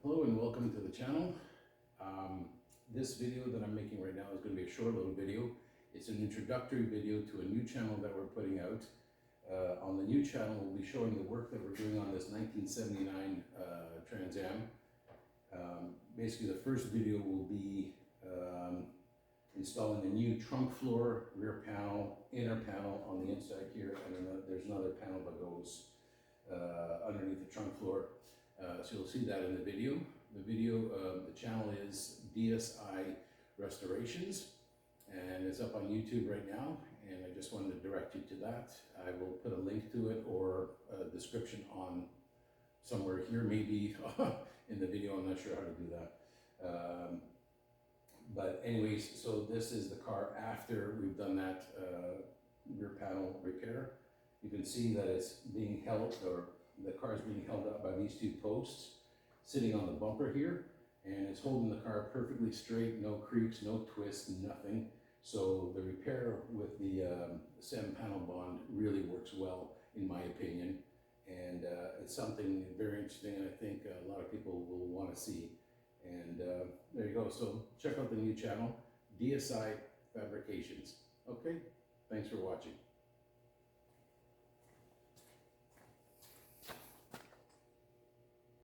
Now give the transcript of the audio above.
Hello and welcome to the channel. This video that I'm making right now is going to be a short little video. It's an introductory video to a new channel that we're putting out. On the new channel, we'll be showing the work that we're doing on this 1979 Trans Am. Basically, the first video will be installing a new trunk floor, rear panel, inner panel on the inside here, and there's another panel that goes underneath the trunk floor. So you'll see that in the video. The channel is DSI Restorations, and it's up on YouTube right now, and I just wanted to direct you to that. I will put a link to it or a description on somewhere here, maybe in the video. I'm not sure how to do that. But anyways, so this is the car after we've done that rear panel repair. You can see that it's being held, or the car is being held up by these two posts sitting on the bumper here, and it's holding the car perfectly straight, no creaks, no twists, nothing. So the repair with the SEM panel bond really works well, in my opinion, and it's something very interesting, and I think a lot of people will want to see. And there you go. So check out the new channel, DSI Fabrications. Okay, thanks for watching.